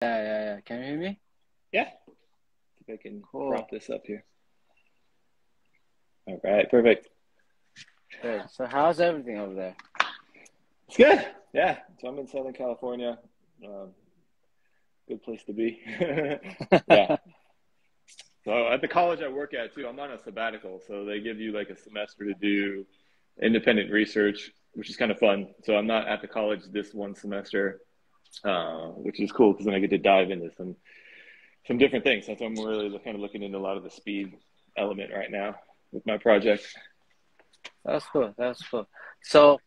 Yeah. Can you hear me? Yeah. If I can Cool. prop this up here. All right, perfect. Good. So how's everything over there? It's good. Yeah. So I'm in Southern California. Good place to be. Yeah. So at the college I work at too, I'm on a sabbatical. So they give you like a semester to do independent research, which is kind of fun. So I'm not at the college this one semester, which is cool because then I get to dive into some different things. That's why I'm really kind of looking into a lot of the speed element right now with my project. That's cool. That's cool. So,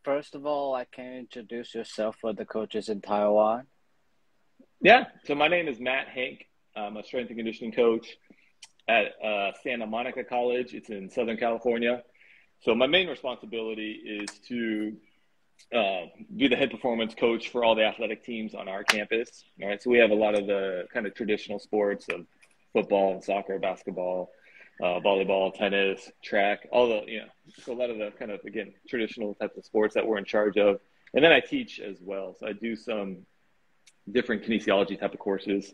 first of all, can you introduce yourself for the coaches in Taiwan? Yeah. So my name is Matt Hank. I'm a strength and conditioning coach at Santa Monica College. It's in Southern California. So my main responsibility is to be the head performance coach for all the athletic teams on our campus. All right. So we have a lot of the kind of traditional sports of football, soccer, basketball, volleyball, tennis, track, all the, so a lot of the kind of, again, traditional types of sports that we're in charge of. And then I teach as well. So I do some different kinesiology type of courses.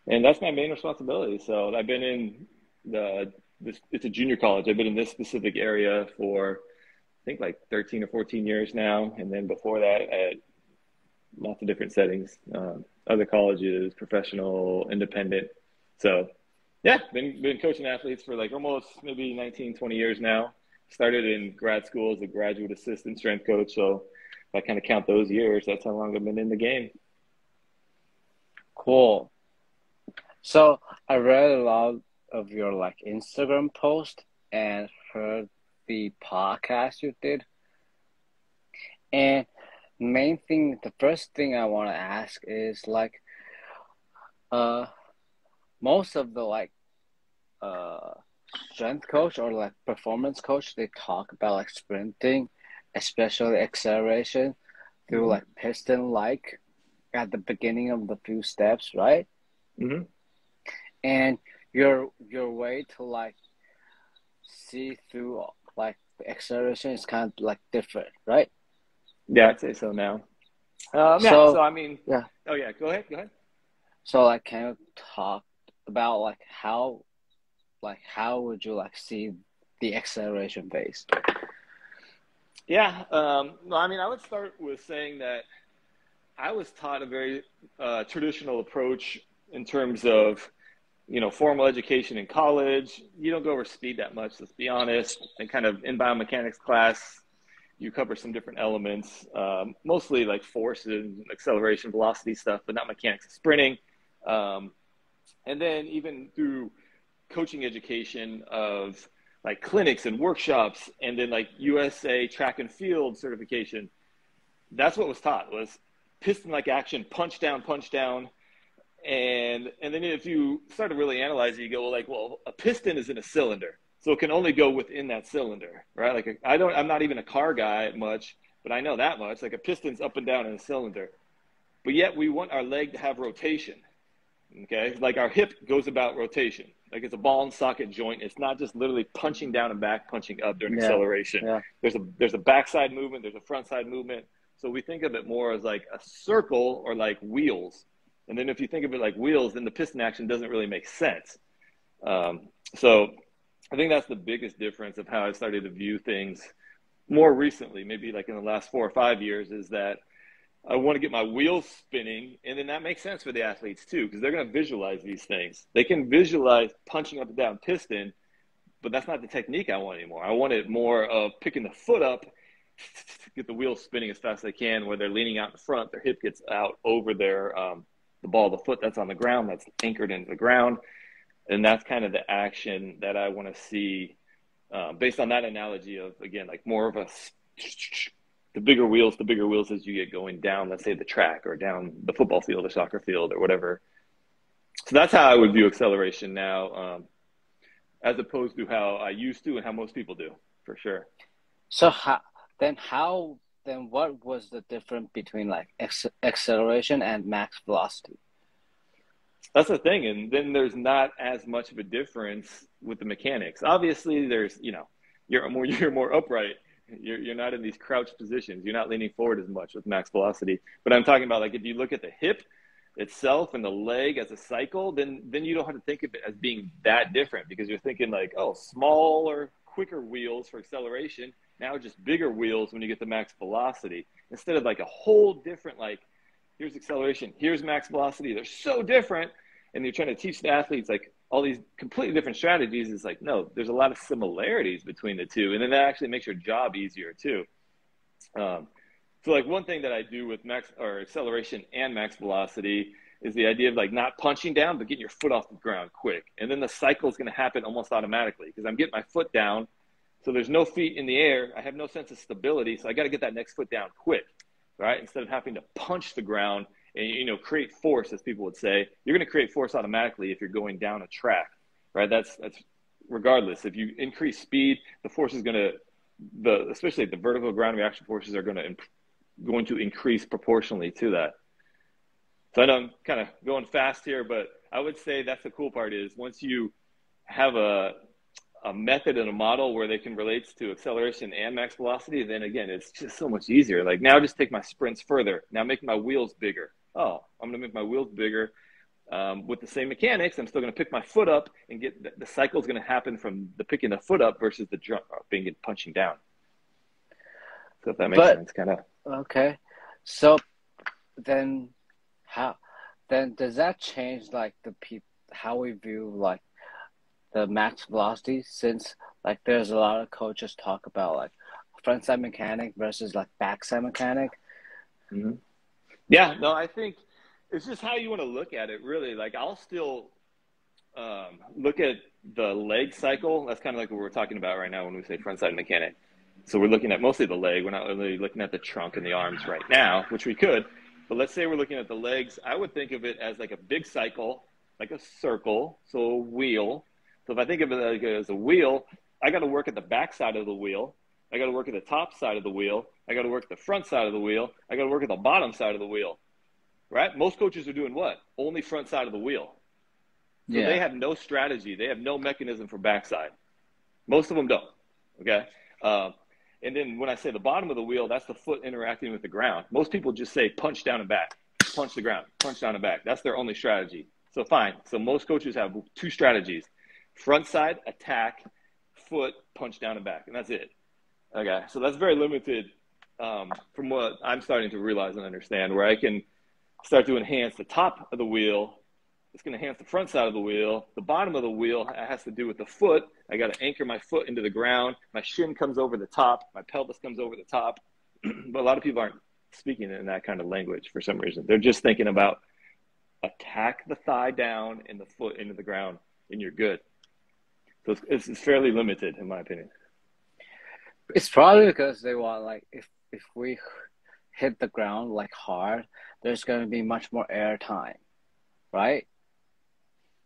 And that's my main responsibility. So I've been in it's a junior college. I've been in this specific area for, I think, like 13 or 14 years now. And then before that, I had lots of different settings, other colleges, professional, independent. So yeah, been coaching athletes for like almost maybe 19, 20 years now. Started in grad school as a graduate assistant strength coach. So if I kind of count those years, that's how long I've been in the game. Cool. So I read a lot of your Instagram post and heard the podcast you did. And the first thing I want to ask is most of the strength coach or performance coach, they talk about sprinting, especially acceleration through piston at the beginning of the few steps, right? Mm-hmm. And your way to see through the acceleration is kind of different, right? Yeah, I'd say so now. So I mean, yeah. Oh yeah, go ahead. So can you talk about how would you see the acceleration phase? Yeah. I mean, I would start with saying that I was taught a very traditional approach in terms of, formal education in college. You don't go over speed that much, let's be honest. And kind of in biomechanics class, you cover some different elements, mostly like force and acceleration, velocity stuff, but not mechanics of sprinting. And then even through coaching education of clinics and workshops, and then USA track and field certification, that's what was taught, was piston-like action, punch down. And then if you start to really analyze it, you go well, a piston is in a cylinder, so it can only go within that cylinder, right? I'm not even a car guy much, but I know that much. A piston's up and down in a cylinder, but yet we want our leg to have rotation. Okay, our hip goes about rotation, it's a ball and socket joint. It's not just literally punching down and back, punching up during acceleration. Yeah. There's a backside movement, there's a front side movement. So we think of it more as a circle or wheels. And then if you think of it like wheels, then the piston action doesn't really make sense. So I think that's the biggest difference of how I started to view things more recently, maybe in the last 4 or 5 years, is that I want to get my wheels spinning. And then that makes sense for the athletes too, because they're going to visualize these things. They can visualize punching up and down piston, but that's not the technique I want anymore. I want it more of picking the foot up, get the wheels spinning as fast as they can, where they're leaning out in front, their hip gets out over their the ball of the foot that's on the ground, that's anchored into the ground. And that's kind of the action that I want to see based on that analogy of, again, more of the bigger wheels as you get going down, let's say the track or down the football field or soccer field or whatever. So that's how I would view acceleration now, as opposed to how I used to and how most people do, for sure. So what was the difference between acceleration and max velocity? That's the thing. And then there's not as much of a difference with the mechanics. Obviously there's, you're more upright. You're not in these crouched positions. You're not leaning forward as much with max velocity. But I'm talking about if you look at the hip, itself and the leg as a cycle, then you don't have to think of it as being that different, because you're thinking like, oh, smaller, quicker wheels for acceleration, now just bigger wheels when you get the max velocity, instead of like a whole different, like, here's acceleration, here's max velocity. They're so different. And you're trying to teach the athletes like all these completely different strategies. It's like, no, there's a lot of similarities between the two. And then that actually makes your job easier too. So like one thing that I do with max or acceleration and max velocity is the idea of like not punching down, but getting your foot off the ground quick. And then the cycle is going to happen almost automatically because I'm getting my foot down. So there's no feet in the air. I have no sense of stability. So I got to get that next foot down quick, right? Instead of having to punch the ground and, you know, create force, as people would say. You're going to create force automatically if you're going down a track, right? That's regardless. If you increase speed, the force is going to, especially the vertical ground reaction forces are going to increase proportionally to that. So I know I'm kind of going fast here, but I would say that's the cool part is once you have a method and a model where they can relate to acceleration and max velocity, then again, it's just so much easier. Like now just take my sprints further. Now make my wheels bigger. Oh, I'm going to make my wheels bigger with the same mechanics. I'm still going to pick my foot up and get the cycle is going to happen from the picking the foot up versus the jump being punching down. So if that makes sense, kind of. Okay. So then does that change like how we view like the max velocity, since like there's a lot of coaches talk about like front side mechanic versus like back side mechanic? Mm-hmm. Yeah, no, I think it's just how you want to look at it, really. Like I'll still look at the leg cycle. That's kind of like what we're talking about right now when we say front side mechanic. So we're looking at mostly the leg. We're not really looking at the trunk and the arms right now, which we could. But let's say we're looking at the legs. I would think of it as like a big cycle, like a circle, so a wheel. So if I think of it like as a wheel, I got to work at the back side of the wheel. I got to work at the top side of the wheel. I got to work at the front side of the wheel. I got to work at the bottom side of the wheel, right? Most coaches are doing what? Only front side of the wheel. So they have no strategy. They have no mechanism for backside. Most of them don't, okay? And then when I say the bottom of the wheel, that's the foot interacting with the ground. Most people just say punch down and back, punch the ground, punch down and back. That's their only strategy. So fine. So most coaches have two strategies: front side, attack, foot, punch down and back. And that's it. Okay. So that's very limited from what I'm starting to realize and understand, where I can start to enhance the top of the wheel. It's going to enhance the front side of the wheel. The bottom of the wheel has to do with the foot. I got to anchor my foot into the ground. My shin comes over the top. My pelvis comes over the top. But a lot of people aren't speaking in that kind of language for some reason. They're just thinking about attack the thigh down and the foot into the ground, and you're good. So it's fairly limited, in my opinion. It's probably because they want, like, if we hit the ground like hard, there's going to be much more air time, right?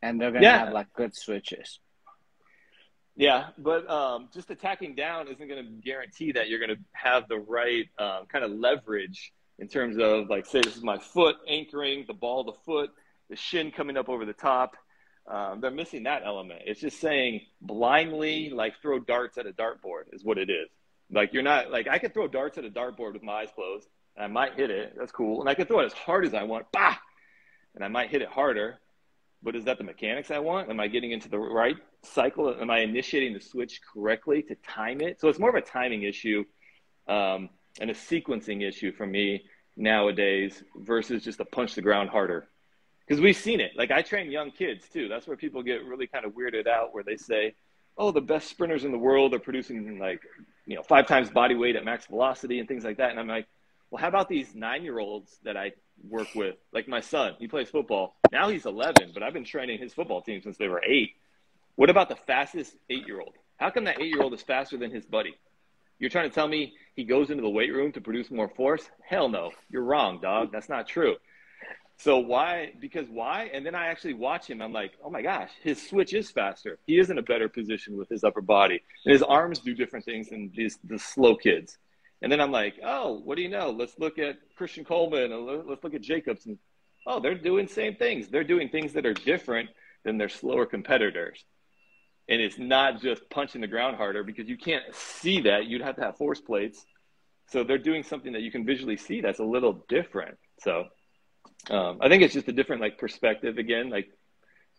And they're going to have like good switches. Yeah, but just attacking down isn't going to guarantee that you're going to have the right kind of leverage in terms of, like, say this is my foot anchoring the ball of the foot, the shin coming up over the top. They're missing that element. It's just saying blindly, like, throw darts at a dartboard is what it is. Like, you're not, like, I could throw darts at a dartboard with my eyes closed, and I might hit it. That's cool. And I could throw it as hard as I want. Bah! And I might hit it harder. But is that the mechanics I want? Am I getting into the right cycle? Am I initiating the switch correctly to time it? So it's more of a timing issue and a sequencing issue for me nowadays versus just a punch the ground harder. Because we've seen it. Like, I train young kids too. That's where people get really kind of weirded out, where they say, oh, the best sprinters in the world are producing, like, 5 times body weight at max velocity and things like that. And I'm like, well, how about these 9-year-olds that I work with? Like my son, he plays football. Now he's 11, but I've been training his football team since they were 8. What about the fastest 8-year-old? How come that 8-year-old is faster than his buddy? You're trying to tell me he goes into the weight room to produce more force? Hell no. You're wrong, dog. That's not true. So why? Because why? And then I actually watch him. I'm like, oh my gosh, his switch is faster. He is in a better position with his upper body. And his arms do different things than the slow kids. And then I'm like, oh, what do you know? Let's look at Christian Coleman, and let's look at Jacobs. And, oh, they're doing the same things. They're doing things that are different than their slower competitors. And it's not just punching the ground harder, because you can't see that. You'd have to have force plates. So they're doing something that you can visually see that's a little different. So I think it's just a different like perspective again. Like,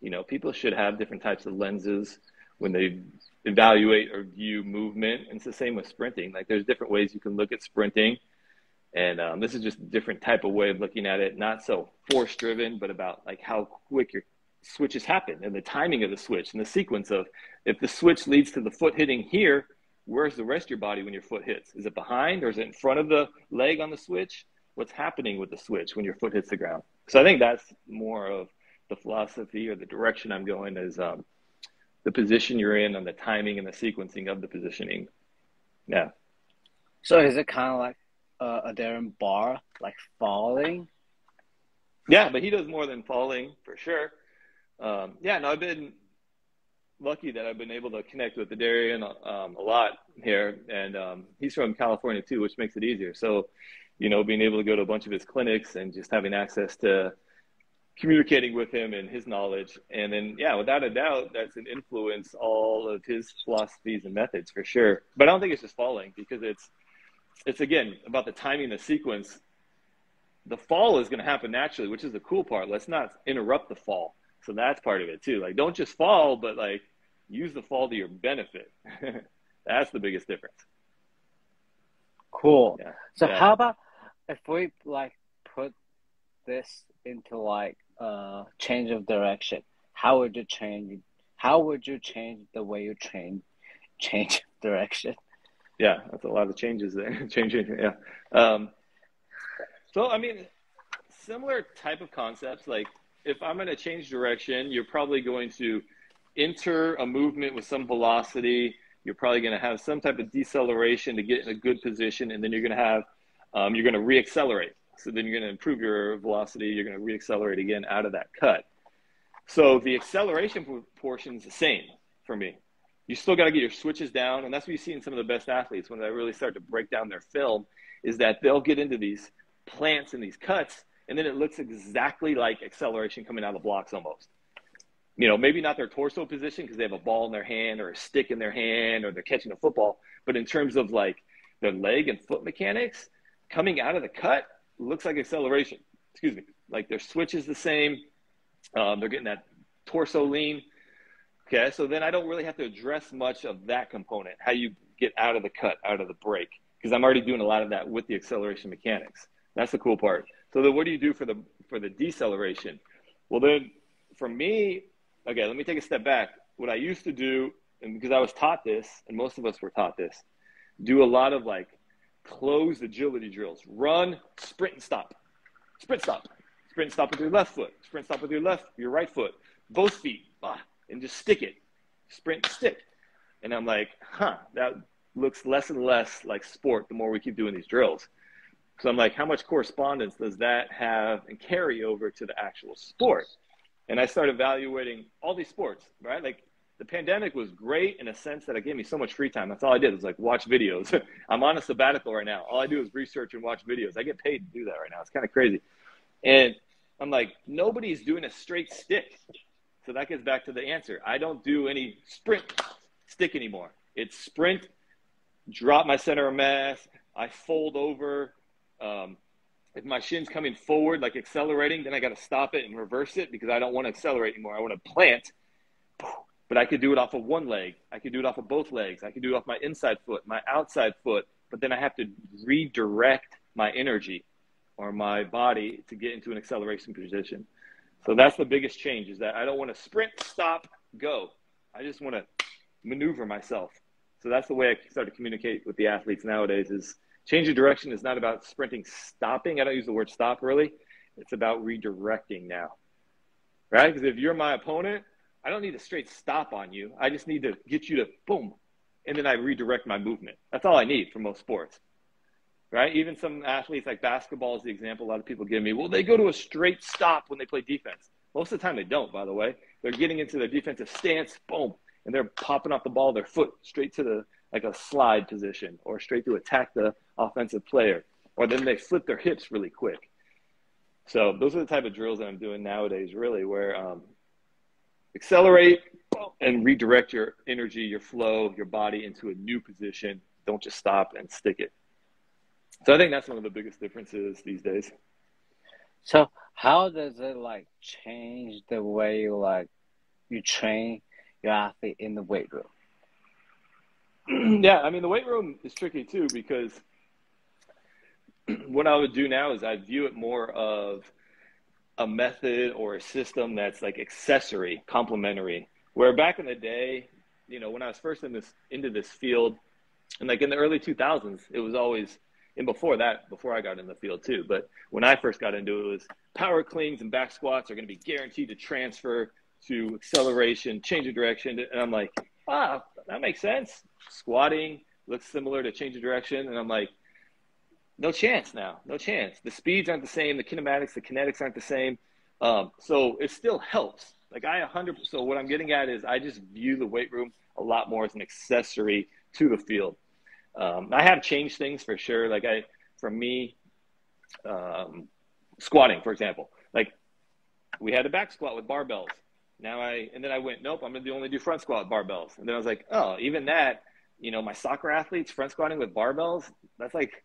you know, people should have different types of lenses when they evaluate or view movement. And it's the same with sprinting. Like there's different ways you can look at sprinting. And this is just a different type of way of looking at it. Not so force driven, but about like how quick your switches happen and the timing of the switch and the sequence of if the switch leads to the foot hitting here, where's the rest of your body when your foot hits? Is it behind or is it in front of the leg on the switch? What's happening with the switch when your foot hits the ground? So I think that's more of the philosophy or the direction I'm going is the position you're in and the timing and the sequencing of the positioning. Yeah. So is it kind of like a Darren Barr, like falling? Yeah, but he does more than falling for sure. Yeah, no, I've been lucky that I've been able to connect with the Darian a lot here, and he's from California too, which makes it easier. So, you know, being able to go to a bunch of his clinics and just having access to communicating with him and his knowledge. And then, yeah, without a doubt, that's an influence all of his philosophies and methods for sure. But I don't think it's just falling because it's again, about the timing, the sequence. The fall is going to happen naturally, which is the cool part. Let's not interrupt the fall. So that's part of it too. Like, don't just fall, but like use the fall to your benefit. That's the biggest difference. Cool. Yeah. So yeah. how about if we like put this into like change of direction? How would you change the way you change direction? Yeah, that's a lot of changes there. Changing, yeah. So I mean, similar type of concepts. Like if I'm going to change direction, you're probably going to enter a movement with some velocity. You're probably going to have some type of deceleration to get in a good position, and then you're going to have you're going to reaccelerate. So then you're going to improve your velocity. You're going to reaccelerate again out of that cut. So the acceleration portion is the same for me. You still got to get your switches down, and that's what you see in some of the best athletes when they really start to break down their film, is that they'll get into these plants and these cuts, and then it looks exactly like acceleration coming out of the blocks almost. You know, maybe not their torso position because they have a ball in their hand or a stick in their hand or they're catching a football, but in terms of like their leg and foot mechanics, coming out of the cut looks like acceleration. Excuse me. Like their switch is the same. They're getting that torso lean. Okay, so then I don't really have to address much of that component, how you get out of the cut, out of the break, because I'm already doing a lot of that with the acceleration mechanics. That's the cool part. So then what do you do for the deceleration? Well, then for me, okay, let me take a step back. What I used to do, and because I was taught this, and most of us were taught this, do a lot of like closed agility drills. Run, sprint, and stop. Sprint, stop. Sprint, and stop with your left foot. Sprint, stop with your right foot. Both feet. And just stick it. Sprint, stick. And I'm like, that looks less and less like sport the more we keep doing these drills. So I'm like, how much correspondence does that have and carry over to the actual sport? And I started evaluating all these sports, right? Like the pandemic was great in a sense that it gave me so much free time. That's all I did was like watch videos. I'm on a sabbatical right now. All I do is research and watch videos. I get paid to do that right now. It's kind of crazy. And I'm like, nobody's doing a straight stick. So that gets back to the answer. I don't do any sprint stick anymore. It's sprint, drop my center of mass, I fold over. If my shin's coming forward, like accelerating, then I got to stop it and reverse it because I don't want to accelerate anymore. I want to plant. But I could do it off of one leg. I could do it off of both legs. I could do it off my inside foot, my outside foot. But then I have to redirect my energy or my body to get into an acceleration position. So that's the biggest change, is that I don't want to sprint, stop, go. I just want to maneuver myself. So that's the way I start to communicate with the athletes nowadays, is change of direction is not about sprinting, stopping. I don't use the word stop really. It's about redirecting now, right? Because if you're my opponent, I don't need a straight stop on you. I just need to get you to boom, and then I redirect my movement. That's all I need for most sports. Right? Even some athletes, like basketball is the example a lot of people give me. Well, they go to a straight stop when they play defense. Most of the time they don't, by the way. They're getting into their defensive stance, boom, and they're popping off the ball, their foot straight to like a slide position, or straight to attack the offensive player. Or then they flip their hips really quick. So those are the type of drills that I'm doing nowadays, really, where accelerate and redirect your energy, your flow, your body into a new position. Don't just stop and stick it. So I think that's one of the biggest differences these days. So how does it like change the way you train your athlete in the weight room? Yeah, I mean, the weight room is tricky too, because what I would do now is I view it more of a method or a system that's like accessory, complementary. Where back in the day, when I was first into this field, and like in the early 2000s, it was always, and before I got in the field too, but when I first got into it, it was power cleans and back squats are going to be guaranteed to transfer to acceleration, change of direction. And I'm like, that makes sense. Squatting looks similar to change of direction. And I'm like, no chance now, no chance. The speeds aren't the same. The kinetics aren't the same. So it still helps. Like so what I'm getting at is I just view the weight room a lot more as an accessory to the field. I have changed things for sure. Like for me, squatting, for example, like we had a back squat with barbells. And then I went, nope, I'm going to only do front squat with barbells. And then I was like, oh, even that, my soccer athletes front squatting with barbells, that's like,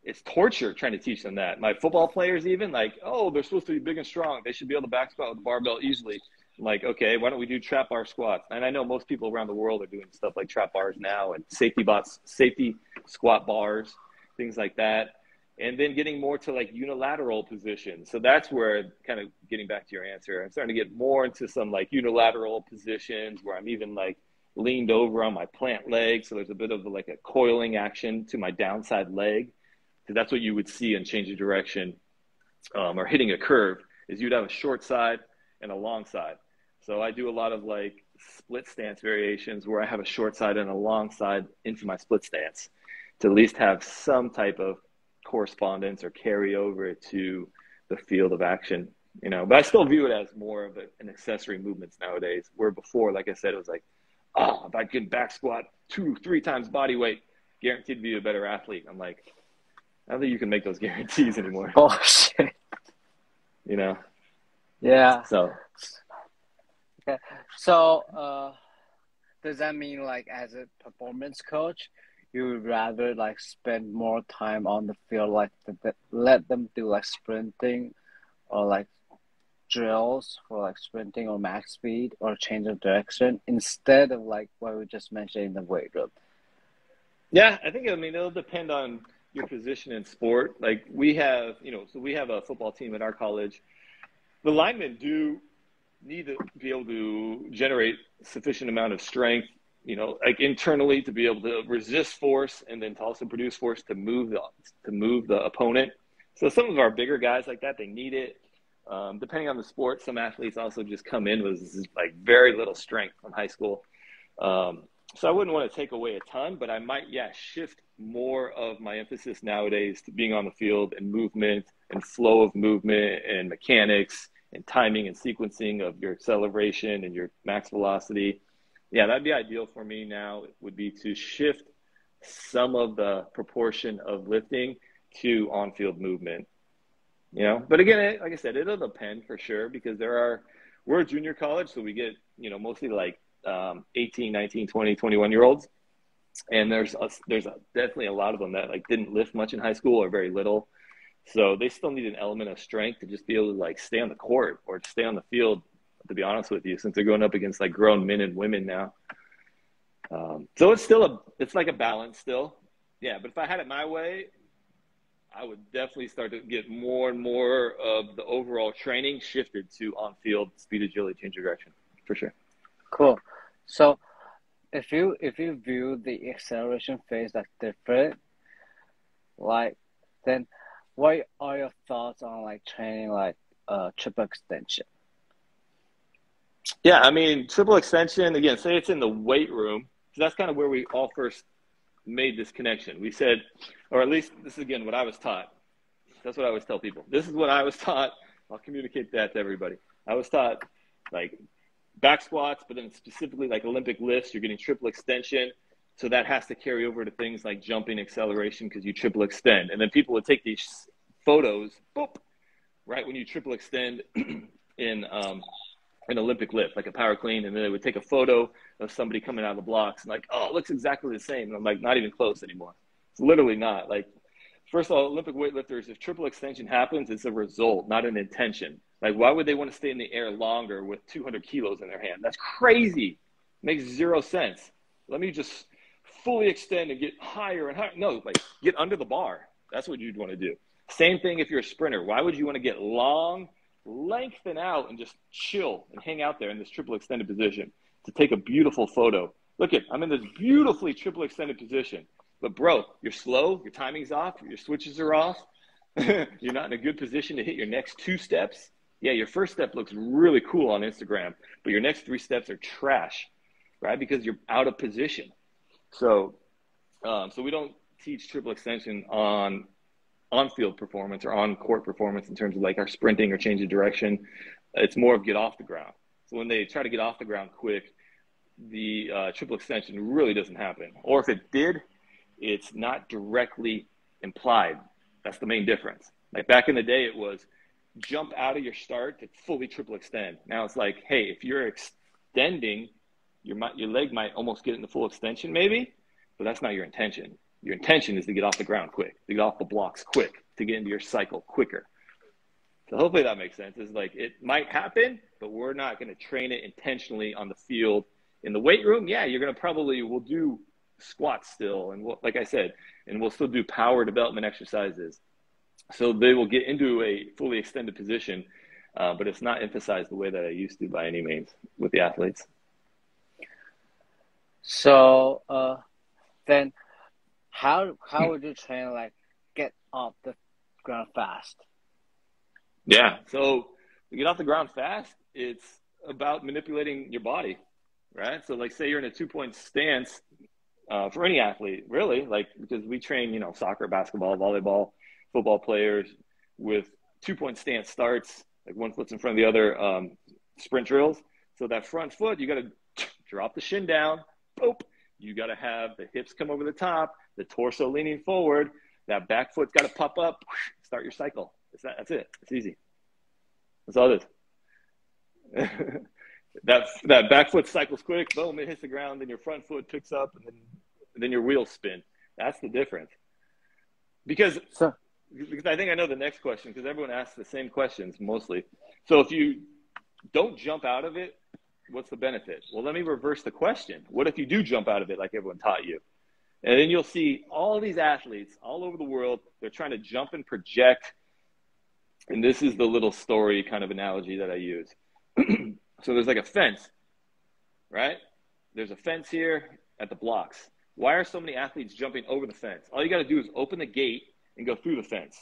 it's torture trying to teach them that. My football players even like, oh, they're supposed to be big and strong. They should be able to back squat with the barbell easily. I'm like, okay, why don't we do trap bar squats? And I know most people around the world are doing stuff like trap bars now and safety squat bars, things like that. And then getting more to like unilateral positions. So that's where, kind of getting back to your answer, I'm starting to get more into some like unilateral positions where I'm even like leaned over on my plant leg. So there's a bit of like a coiling action to my downside leg. Because that's what you would see in change of direction or hitting a curve, is you'd have a short side and a long side. So I do a lot of like split stance variations where I have a short side and a long side into my split stance to at least have some type of correspondence or carry over to the field of action, but I still view it as more of an accessory movements nowadays, where before, like I said, it was like, if I could back squat 2-3 times body weight, guaranteed to be a better athlete. I'm like, I don't think you can make those guarantees anymore. Bullshit. Yeah. So. Okay. So, does that mean like as a performance coach, you would rather like spend more time on the field, like let them do like sprinting or like drills for like sprinting or max speed or change of direction instead of like what we just mentioned in the weight room? Yeah, I think, it'll depend on your position in sport. Like we have, so we have a football team at our college. The linemen do need to be able to generate sufficient amount of strength, like internally to be able to resist force and then to also produce force to move the opponent. So some of our bigger guys like that, they need it. Depending on the sport, some athletes also just come in with like very little strength from high school. So I wouldn't want to take away a ton, but I might, shift more of my emphasis nowadays to being on the field and movement and flow of movement and mechanics and timing and sequencing of your acceleration and your max velocity. Yeah, that'd be ideal for me now. It would be to shift some of the proportion of lifting to on-field movement, But again, like I said, it'll depend for sure, because we're a junior college, so we get, mostly like 18, 19, 20, 21-year-olds. And there's definitely a lot of them that like didn't lift much in high school or very little. So they still need an element of strength to just be able to like stay on the court or stay on the field, to be honest with you, since they're going up against like grown men and women now. So it's like a balance still. Yeah. But if I had it my way, I would definitely start to get more and more of the overall training shifted to on-field speed, agility, change of direction, for sure. Cool. So if you view the acceleration phase like different, like then what are your thoughts on like training like triple extension? Yeah, triple extension, again, say it's in the weight room. So that's kind of where we all first made this connection. We said, or at least this is, again, what I was taught. That's what I always tell people. This is what I was taught. I'll communicate that to everybody. I was taught like back squats, but then specifically like Olympic lifts, you're getting triple extension. So that has to carry over to things like jumping, acceleration, because you triple extend. And then people would take these photos, boop, right when you triple extend in an Olympic lift, like a power clean, and then they would take a photo of somebody coming out of the blocks and like, oh, it looks exactly the same. And I'm like, not even close anymore. It's literally not. Like first of all, Olympic weightlifters, if triple extension happens, it's a result, not an intention. Like, why would they want to stay in the air longer with 200 kilos in their hand? That's crazy. Makes zero sense. Let me just fully extend and get higher and higher. No, like, get under the bar. That's what you'd want to do. Same thing if you're a sprinter. Why would you want to get long, lengthen out, and just chill and hang out there in this triple extended position to take a beautiful photo? Look at, I'm in this beautifully triple extended position. But bro, you're slow, your timing's off, your switches are off. You're not in a good position to hit your next 2 steps. Yeah, your first step looks really cool on Instagram, but your next 3 steps are trash, right? Because you're out of position. So we don't teach triple extension on-field performance or on-court performance in terms of like our sprinting or change of direction. It's more of get off the ground. So when they try to get off the ground quick, the triple extension really doesn't happen. Or if it did, it's not directly implied. That's the main difference. Like back in the day, it was jump out of your start to fully triple extend. Now it's like, hey, if you're extending, your leg might almost get into full extension maybe, but that's not your intention. Your intention is to get off the ground quick, to get off the blocks quick, to get into your cycle quicker. So hopefully that makes sense. It's like it might happen, but we're not going to train it intentionally on the field. In the weight room, yeah, you're going to we'll do squats still, and like I said, and we'll still do power development exercises. So they will get into a fully extended position, but it's not emphasized the way that I used to by any means with the athletes. So then how would you train like get off the ground fast? Yeah, so to get off the ground fast, it's about manipulating your body, right? So like say you're in a 2-point stance for any athlete, really, like because we train, soccer, basketball, volleyball, football players with 2-point stance starts, like one foot's in front of the other, sprint drills. So that front foot, you got to drop the shin down, boop. You got to have the hips come over the top, the torso leaning forward. That back foot's got to pop up, start your cycle. That's it. It's easy. That's all it is. that back foot cycles quick, boom, it hits the ground, then your front foot picks up, and then your wheels spin. That's the difference. Because I think I know the next question, because everyone asks the same questions mostly. So if you don't jump out of it, what's the benefit? Well, let me reverse the question. What if you do jump out of it like everyone taught you? And then you'll see all these athletes all over the world, they're trying to jump and project. And this is the little story kind of analogy that I use. So there's like a fence, right? There's a fence here at the blocks. Why are so many athletes jumping over the fence? All you got to do is open the gate and go through the fence.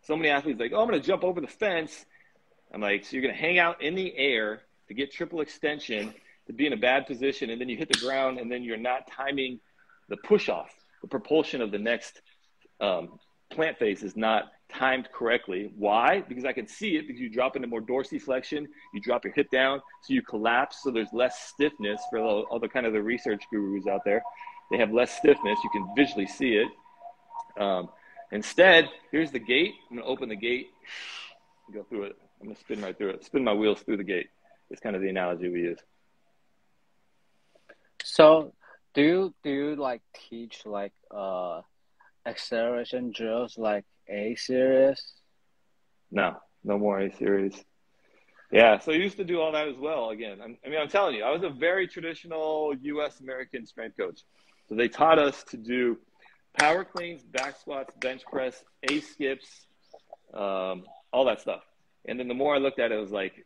So many athletes are like, oh, I'm going to jump over the fence. I'm like, so you're going to hang out in the air to get triple extension, to be in a bad position, and then you hit the ground, and then you're not timing the push-off. The propulsion of the next plant phase is not timed correctly. Why? Because I can see it, because you drop into more dorsiflexion, you drop your hip down, so you collapse, so there's less stiffness for all the kind of the research gurus out there. They have less stiffness. You can visually see it. Instead, here's the gate. I'm going to open the gate and go through it. I'm going to spin right through it. Spin my wheels through the gate. It's kind of the analogy we use. So do you like teach like acceleration drills like A series? No more A series. Yeah, so I used to do all that as well. Again, I'm telling you, I was a very traditional U.S. American strength coach. So they taught us to do power cleans, back squats, bench press, A skips, all that stuff. And then the more I looked at it, it was like,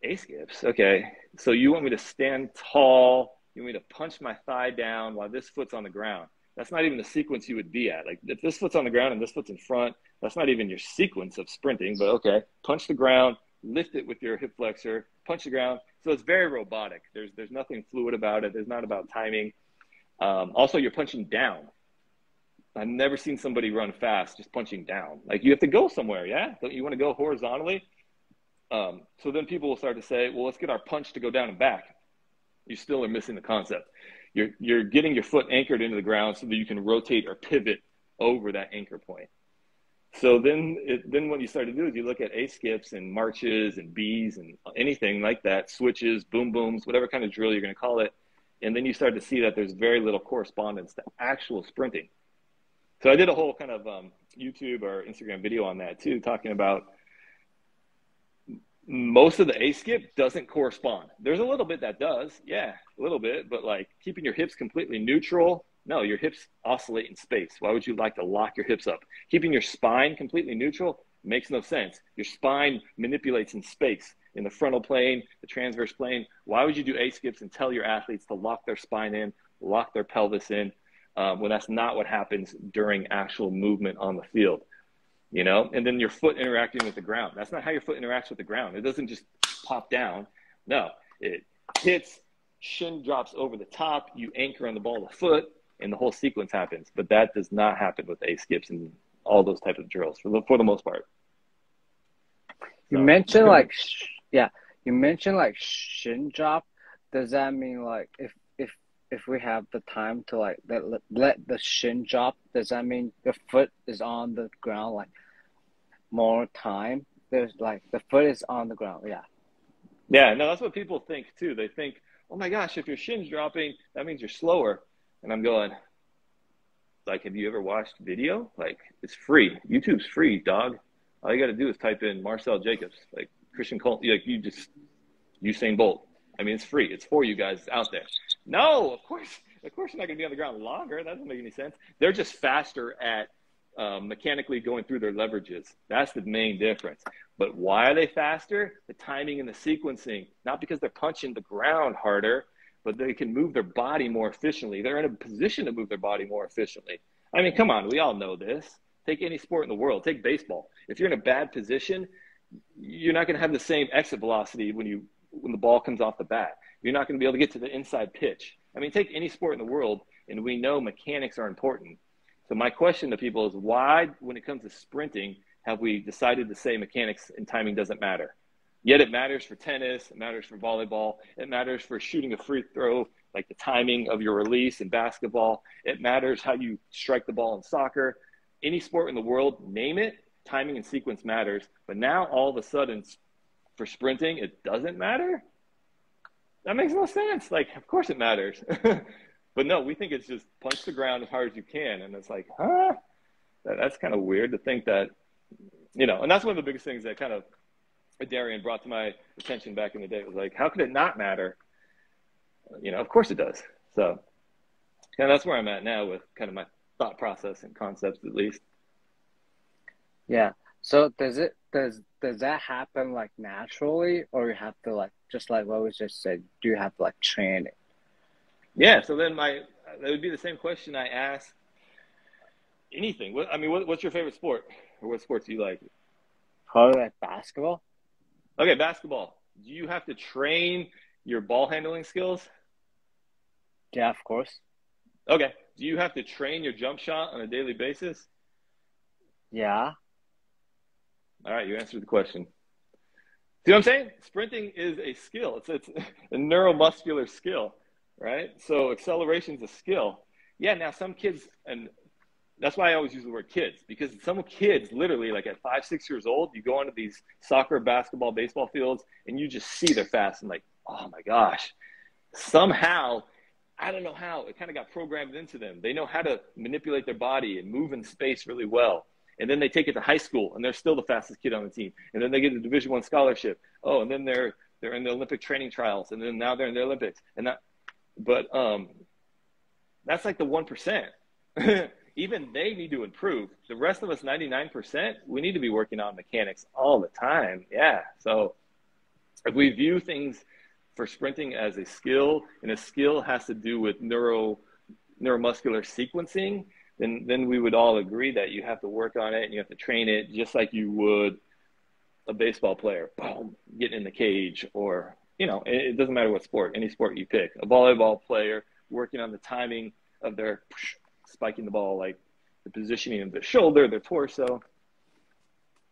A skips? Okay. So you want me to stand tall, you want me to punch my thigh down while this foot's on the ground. That's not even the sequence you would be at. Like if this foot's on the ground and this foot's in front, that's not even your sequence of sprinting, but okay, punch the ground, lift it with your hip flexor, punch the ground. So it's very robotic. There's nothing fluid about it. There's not about timing. Also, you're punching down. I've never seen somebody run fast just punching down. Like you have to go somewhere, yeah? Don't you want to go horizontally? So then people will start to say, well, let's get our punch to go down and back. You still are missing the concept. You're getting your foot anchored into the ground so that you can rotate or pivot over that anchor point. So then what you start to do is you look at A skips and marches and Bs and anything like that, switches, boom booms, whatever kind of drill you're going to call it. And then you start to see that there's very little correspondence to actual sprinting. So I did a whole kind of YouTube or Instagram video on that too, talking about most of the A skip doesn't correspond. There's a little bit that does, yeah, a little bit, but like keeping your hips completely neutral, no, your hips oscillate in space. Why would you like to lock your hips up? Keeping your spine completely neutral makes no sense. Your spine manipulates in space, in the frontal plane, the transverse plane. Why would you do A skips and tell your athletes to lock their spine in, lock their pelvis in, when that's not what happens during actual movement on the field? You know, and then your foot interacting with the ground. That's not how your foot interacts with the ground. It doesn't just pop down. No, it hits, shin drops over the top, you anchor on the ball of the foot, and the whole sequence happens. But that does not happen with A skips and all those types of drills for the most part. You mentioned like, you mentioned like shin drop. Does that mean like if we have the time to like let the shin drop, does that mean the foot is on the ground like more time? There's like the foot is on the ground. Yeah, no, that's what people think too. They think, oh my gosh, if your shin's dropping, that means you're slower. And I'm going, like, have you ever watched video? Like, it's free. YouTube's free, dog. All you got to do is type in Marcel Jacobs, like Christian Cole, like Usain Bolt. I mean, it's free. It's for you guys out there. No, of course you're not going to be on the ground longer. That doesn't make any sense. They're just faster at mechanically going through their leverages. That's the main difference. But why are they faster? The timing and the sequencing, not because they're punching the ground harder, but they can move their body more efficiently. They're in a position to move their body more efficiently. I mean, come on, we all know this. Take any sport in the world. Take baseball. If you're in a bad position, you're not going to have the same exit velocity when the ball comes off the bat. You're not going to be able to get to the inside pitch. I mean, take any sport in the world, and we know mechanics are important. So my question to people is, why, when it comes to sprinting, have we decided to say mechanics and timing doesn't matter? Yet it matters for tennis, it matters for volleyball, it matters for shooting a free throw, like the timing of your release in basketball. It matters how you strike the ball in soccer. Any sport in the world, name it, timing and sequence matters. But now all of a sudden, for sprinting, it doesn't matter? That makes no sense. Like, of course it matters. But no, we think it's just punch the ground as hard as you can. And it's like, huh? That's kind of weird to think that, you know, and that's one of the biggest things that kind of Darian brought to my attention back in the day. It was like, how could it not matter? You know, of course it does. So, and that's where I'm at now with kind of my thought process and concepts, at least. Yeah. So does that happen like naturally, or you have to like, just like what we just said, do you have to like train it? Yeah. So then that would be the same question I ask anything. What's your favorite sport, or what sports do you like? Probably like basketball. Okay, basketball. Do you have to train your ball handling skills? Yeah, of course. Okay. Do you have to train your jump shot on a daily basis? Yeah. All right, you answered the question. See what I'm saying? Sprinting is a skill. It's a neuromuscular skill, right? So acceleration is a skill. Yeah, now some kids, and that's why I always use the word kids, because some kids literally, like at 5, 6 years old, you go onto these soccer, basketball, baseball fields, and you just see they're fast and like, oh my gosh. Somehow, I don't know how, it kind of got programmed into them. They know how to manipulate their body and move in space really well. And then they take it to high school, and they're still the fastest kid on the team. And then they get a Division I scholarship. Oh, and then they're in the Olympic training trials, and then now they're in the Olympics. But that's like the 1%. Even they need to improve. The rest of us, 99%, we need to be working on mechanics all the time. Yeah. So if we view things for sprinting as a skill, and a skill has to do with neuromuscular sequencing, then we would all agree that you have to work on it and you have to train it just like you would a baseball player, boom, getting in the cage, or, you know, it doesn't matter what sport, any sport you pick. A volleyball player working on the timing of their spiking the ball, like the positioning of their shoulder, their torso.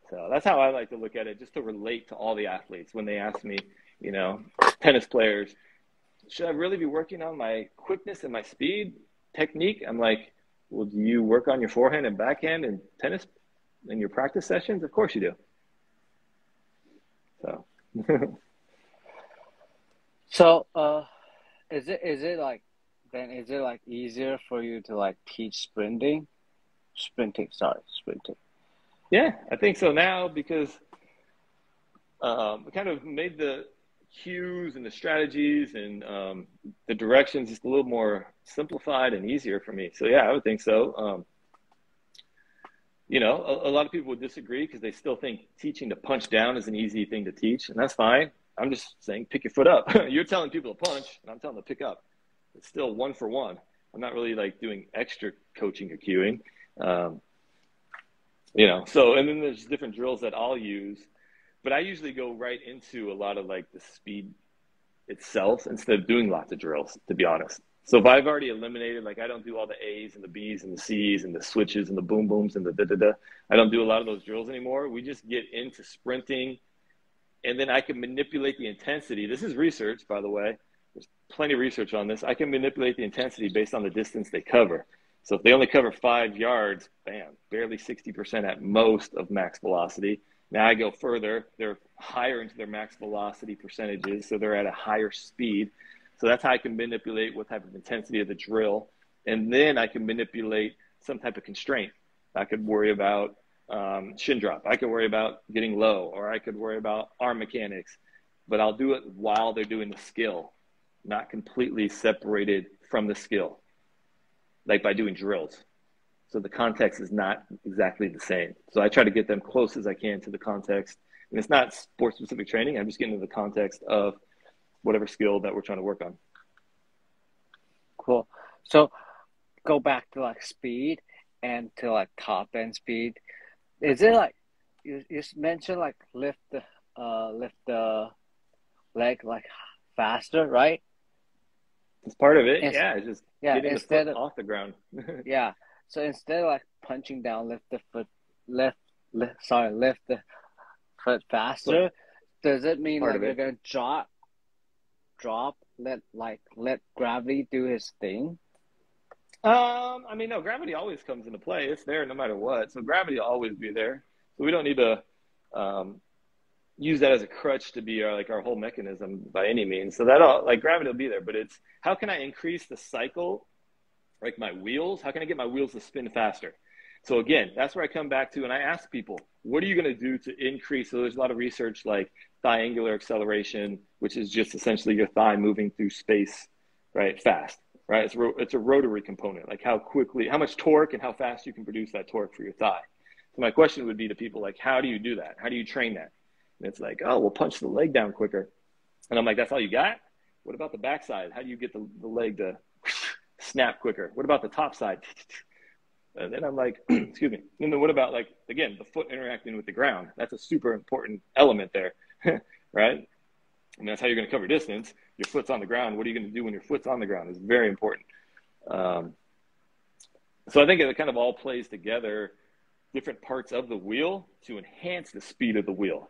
So that's how I like to look at it, just to relate to all the athletes. When they ask me, you know, tennis players, should I really be working on my quickness and my speed technique? I'm like, well, do you work on your forehand and backhand in tennis in your practice sessions? Of course you do. So, is it like easier for you to like teach sprinting? Sprinting. Yeah, I think so now because we kind of made the cues and the strategies and the directions just a little more simplified and easier for me. So yeah, I would think so. You know, a lot of people would disagree because they still think teaching to punch down is an easy thing to teach, and that's fine. I'm just saying pick your foot up. You're telling people to punch, and I'm telling them to pick up. It's still 1 for 1. I'm not really like doing extra coaching or cueing. You know, so, and then there's different drills that I'll use, but I usually go right into a lot of like the speed itself instead of doing lots of drills, to be honest. So if I've already eliminated, like I don't do all the A's and the B's and the C's and the switches and the boom booms and the da-da-da. I don't do a lot of those drills anymore. We just get into sprinting, and then I can manipulate the intensity. This is research, by the way. There's plenty of research on this. I can manipulate the intensity based on the distance they cover. So if they only cover 5 yards, bam, barely 60% at most of max velocity. Now I go further. They're higher into their max velocity percentages, so they're at a higher speed. So that's how I can manipulate what type of intensity of the drill. And then I can manipulate some type of constraint. I could worry about shin drop. I could worry about getting low, or I could worry about arm mechanics. But I'll do it while they're doing the skill, not completely separated from the skill, like by doing drills. So the context is not exactly the same. So I try to get them close as I can to the context. And it's not sport-specific training. I'm just getting into the context of whatever skill that we're trying to work on. Cool. So go back to like speed and to like top end speed. Is it like you mentioned like lift the leg like faster, right? It's part of it. It's just getting the foot off the ground. Yeah. So instead of like punching down, lift the foot faster. Does it mean like you're gonna drop, let gravity do his thing? I mean, no, gravity always comes into play. It's there no matter what. So gravity will always be there. So we don't need to use that as a crutch to be our whole mechanism by any means. So that like gravity will be there, but it's how can I increase the cycle, like my wheels? How can I get my wheels to spin faster? So again, that's where I come back to, and I ask people, what are you going to do to increase? So there's a lot of research like thigh angular acceleration, which is just essentially your thigh moving through space, right? Fast, right? It's a rotary component, like how much torque and how fast you can produce that torque for your thigh. So my question would be to people like, how do you do that? How do you train that? And it's like, oh, we'll punch the leg down quicker. And I'm like, that's all you got? What about the backside? How do you get the leg to snap quicker? What about the top side? And then I'm like, excuse me. And then what about like, again, the foot interacting with the ground? That's a super important element there, right? And that's how you're going to cover distance. Your foot's on the ground. What are you going to do when your foot's on the ground? It's very important. So I think it kind of all plays together, different parts of the wheel to enhance the speed of the wheel.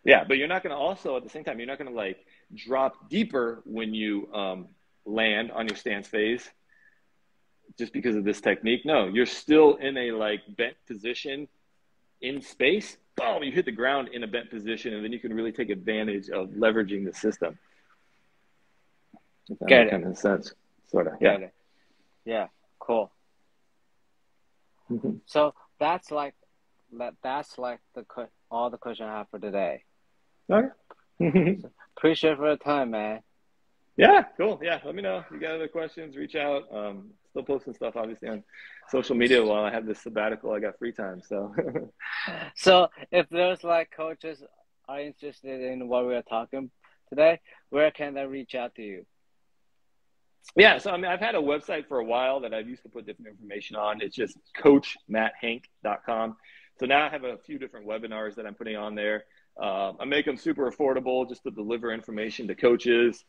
Yeah, but you're not going to also, at the same time, you're not going to like drop deeper when you land on your stance phase just because of this technique. No, you're still in a like bent position in space. Boom, you hit the ground in a bent position, and then you can really take advantage of leveraging the system. If that makes kind of sense, sort of. Yeah. Yeah. Cool. So that's like all the question I have for today. Okay. So appreciate for the time, man. Yeah, cool. Yeah, let me know. You got other questions, reach out. Still posting stuff, obviously, on social media while I have this sabbatical. I got free time, so. So if there's like coaches are interested in what we are talking today, where can they reach out to you? Yeah, so I mean, I've had a website for a while that I've used to put different information on. It's just coachmatthank.com. So now I have a few different webinars that I'm putting on there. I make them super affordable just to deliver information to coaches,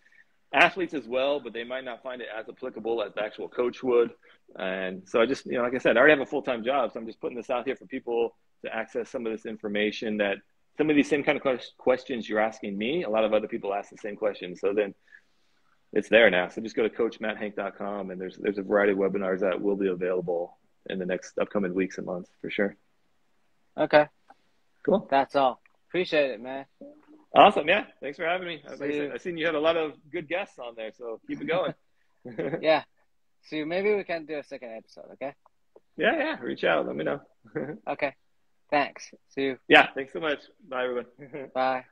athletes as well, but they might not find it as applicable as the actual coach would. And so I just, like I said, I already have a full-time job, so I'm just putting this out here for people to access some of this information that some of these same kind of questions you're asking me, a lot of other people ask the same questions. So then it's there now. So just go to coachmatthank.com, and there's a variety of webinars that will be available in the next upcoming weeks and months for sure. Okay. Cool. That's all. Appreciate it, man. Awesome. Yeah. Thanks for having me. I've seen you had a lot of good guests on there, so keep it going. Yeah. See, maybe we can do a second episode, okay? Yeah. Reach out. Let me know. Okay. Thanks. See you. Yeah. Thanks so much. Bye, everyone. Bye.